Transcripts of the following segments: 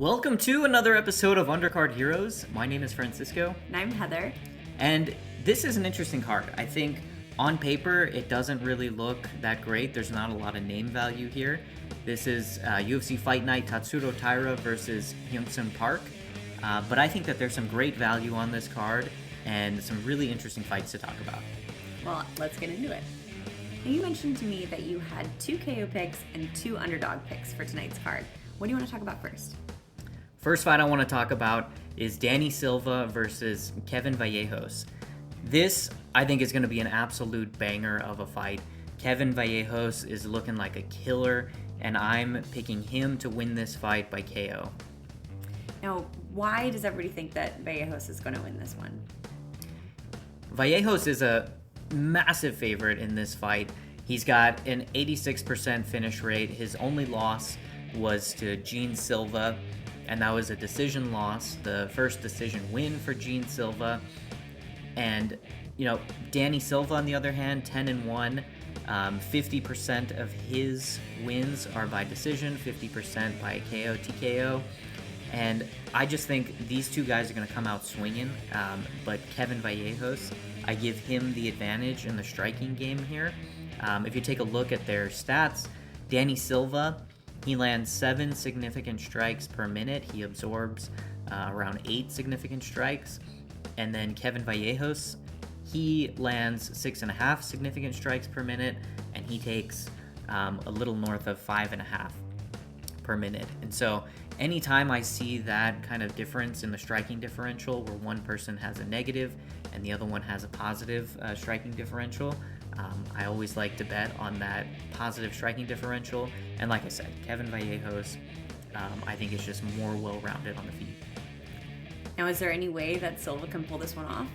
Welcome to another episode of Undercard Heroes. My name is Francisco. And I'm Heather. And this is an interesting card. I think on paper, it doesn't really look that great. There's not a lot of name value here. This is UFC Fight Night, Tatsuro Taira versus Hyun-Sung Park. But I think that there's some great value on this card and some really interesting fights to talk about. Well, let's get into it. Now, you mentioned to me that you had 2 KO picks and 2 underdog picks for tonight's card. What do you want to talk about first? First fight I want to talk about is Danny Silva versus Kevin Vejos. This, I think, is going to be an absolute banger of a fight. Kevin Vejos is looking like a killer, and I'm picking him to win this fight by KO. Now, why does everybody think that Vejos is going to win this one? Vejos is a massive favorite in this fight. He's got an 86% finish rate. His only loss was to Gene Silva, and that was a decision loss, the first decision win for Gene Silva. And, Danny Silva, on the other hand, 10-1, 50% of his wins are by decision, 50% by KO, TKO. And I just think these two guys are going to come out swinging, but Kevin Vejos, I give him the advantage in the striking game here. If you take a look at their stats, Danny Silva, he lands 7 significant strikes per minute. He absorbs around 8 significant strikes. And then Kevin Vejos, he lands 6.5 significant strikes per minute, and he takes a little north of 5.5 per minute. And so anytime I see that kind of difference in the striking differential where one person has a negative and the other one has a positive striking differential, I always like to bet on that positive striking differential. And like I said, Kevin Vejos, I think is just more well-rounded on the feet. Now, is there any way that Silva can pull this one off?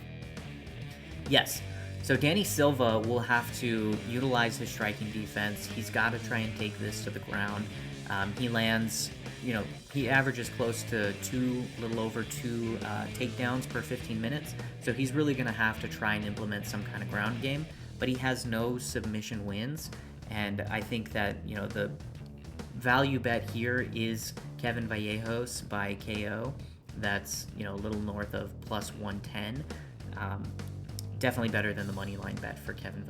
Yes. So Danny Silva will have to utilize his striking defense. He's got to try and take this to the ground. He lands, he averages close to a little over 2 takedowns per 15 minutes. So he's really going to have to try and implement some kind of ground game. But he has no submission wins. And I think that, the value bet here is Kevin Vejos by KO. That's, a little north of plus 110. Definitely better than the money line bet for Kevin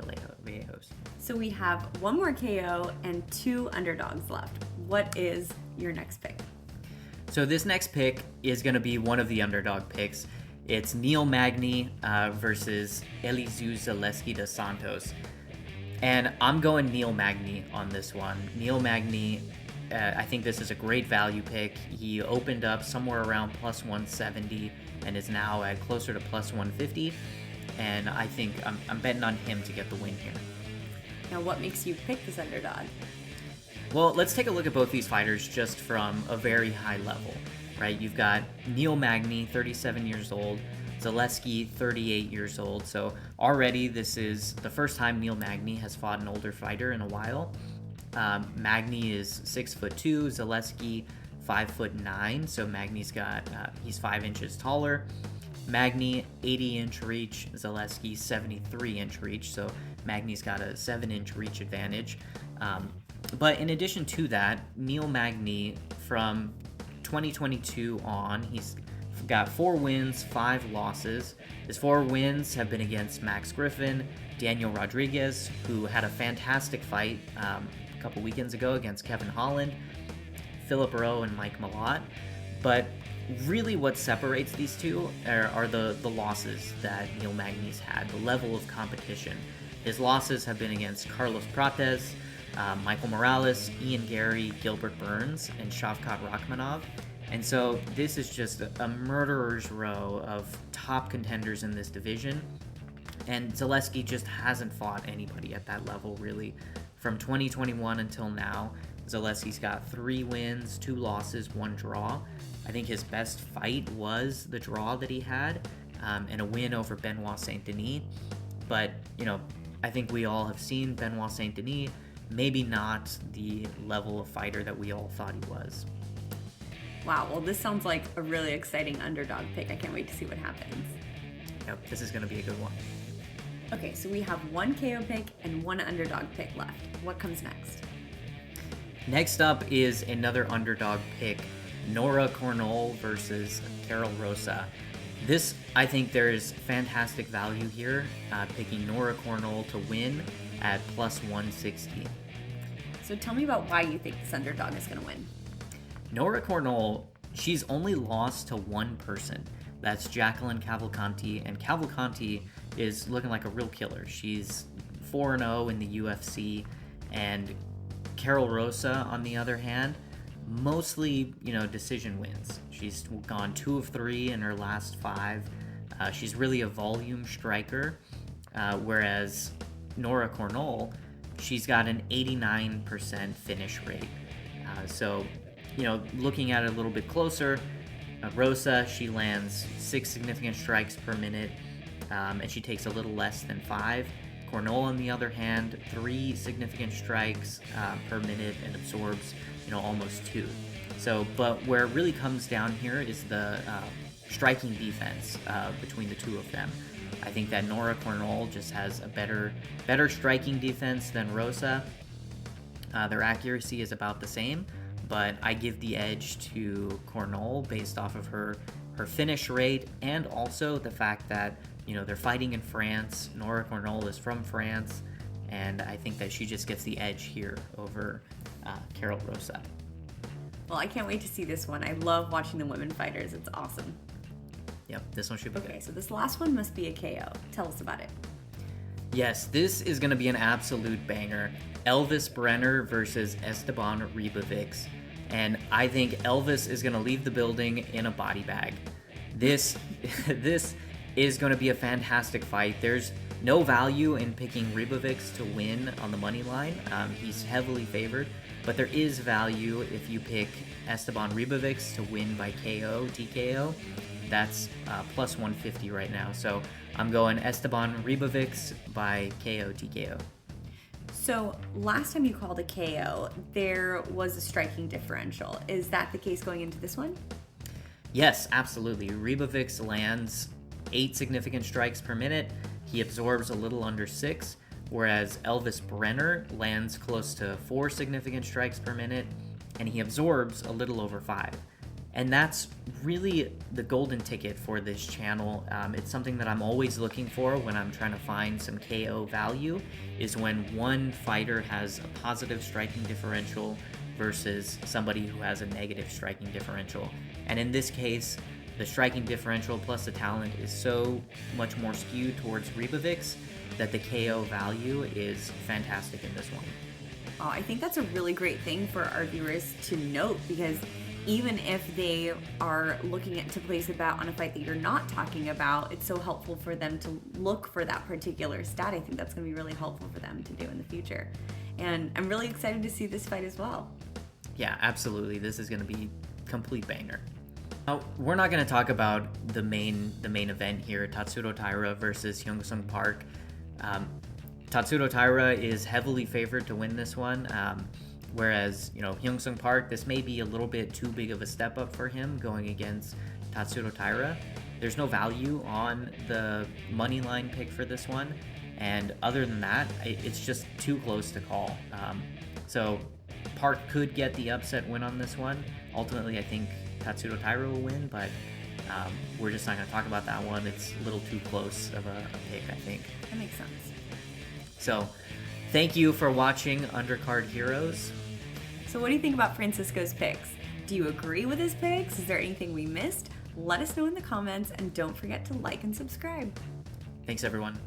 Vejos. So we have 1 more KO and 2 underdogs left. What is your next pick? So this next pick is going to be one of the underdog picks. It's Magny versus Zaleski de Santos. And I'm going Magny on this one. Magny, I think this is a great value pick. He opened up somewhere around plus 170 and is now at closer to plus 150. And I think I'm betting on him to get the win here. Now, what makes you pick this underdog? Well, let's take a look at both these fighters just from a very high level, right? You've got Magny, 37 years old, Zaleski, 38 years old. So already this is the first time Magny has fought an older fighter in a while. Magny is 6'2", Zaleski 5'9", so Magny's he's 5 inches taller. Magny 80-inch reach, Zaleski 73-inch reach, so Magny's got a 7-inch reach advantage. But in addition to that, Magny from 2022 on, he's got 4 wins, 5 losses. His 4 wins have been against Max Griffin, Daniel Rodriguez, who had a fantastic fight a couple weekends ago against Kevin Holland, Philip Rowe, and Mike Malott. But really what separates these two are the losses that Magny's had, the level of competition. His losses have been against Carlos Prates, Michael Morales, Ian Gary, Gilbert Burns, and Shavkat Rakhmonov. And so this is just a murderer's row of top contenders in this division. And Zaleski just hasn't fought anybody at that level, really. From 2021 until now, Zaleski's got 3 wins, 2 losses, 1 draw. I think his best fight was the draw that he had, and a win over Benoit Saint-Denis. But, I think we all have seen Benoit Saint-Denis, maybe not the level of fighter that we all thought he was. Wow, well, this sounds like a really exciting underdog pick. I can't wait to see what happens. Yep, this is going to be a good one. Okay, so we have 1 KO pick and 1 underdog pick left. What comes next? Next up is another underdog pick, Nora Cornolle versus Karol Rosa. This, I think there is fantastic value here, picking Nora Cornolle to win at plus 160. So tell me about why you think this underdog is going to win. Nora Cornolle, she's only lost to one person. That's Jacqueline Cavalcanti, and Cavalcanti is looking like a real killer. She's 4-0 in the UFC, and Karol Rosa, on the other hand, mostly, decision wins. She's gone 2 of 3 in her last 5. She's really a volume striker, whereas Nora Cornolle, she's got an 89% finish rate. So, looking at it a little bit closer, Rosa, she lands 6 significant strikes per minute, and she takes a little less than 5. Cornolle, on the other hand, 3 significant strikes per minute and absorbs, almost 2. So, but where it really comes down here is the striking defense between the two of them. I think that Nora Cornolle just has a better striking defense than Rosa. Their accuracy is about the same, but I give the edge to Cornolle based off of her finish rate, and also the fact that they're fighting in France. Nora Cornolle is from France, and I think that she just gets the edge here over Karol Rosa. Well, I can't wait to see this one. I love watching the women fighters. It's awesome. Yep, this one should be good. Okay, so this last one must be a KO. Tell us about it. Yes, this is going to be an absolute banger. Elves Brener versus Esteban Ribovics. And I think Elvis is going to leave the building in a body bag. This is going to be a fantastic fight. There's no value in picking Ribovics to win on the money line. He's heavily favored, but there is value if you pick Esteban Ribovics to win by KO, TKO. That's plus 150 right now. So I'm going Esteban Ribovics by KO, TKO. So last time you called a KO, there was a striking differential. Is that the case going into this one? Yes, absolutely. Ribovics lands 8 significant strikes per minute. He absorbs a little under 6, whereas Elves Brener lands close to 4 significant strikes per minute, and he absorbs a little over 5. And that's really the golden ticket for this channel. It's something that I'm always looking for when I'm trying to find some KO value, is when one fighter has a positive striking differential versus somebody who has a negative striking differential. And in this case, the striking differential plus the talent is so much more skewed towards Ribovics that the KO value is fantastic in this one. Oh, I think that's a really great thing for our viewers to note, because even if they are looking to place a bet on a fight that you're not talking about, it's so helpful for them to look for that particular stat. I think that's going to be really helpful for them to do in the future. And I'm really excited to see this fight as well. Yeah, absolutely. This is going to be complete banger. Now, we're not going to talk about the main event here, Tatsuro Taira versus Hyung-Sung Park. Tatsuro Taira is heavily favored to win this one. Whereas, Hyung-Sung Park, this may be a little bit too big of a step up for him going against Tatsuro Taira. There's no value on the money line pick for this one. And other than that, it's just too close to call. So Park could get the upset win on this one. Ultimately, I think Tatsuro Taira will win, but we're just not going to talk about that one. It's a little too close of a pick, I think. That makes sense. So thank you for watching Undercard Heroes. So what do you think about Francisco's picks? Do you agree with his picks? Is there anything we missed? Let us know in the comments, and don't forget to like and subscribe. Thanks, everyone.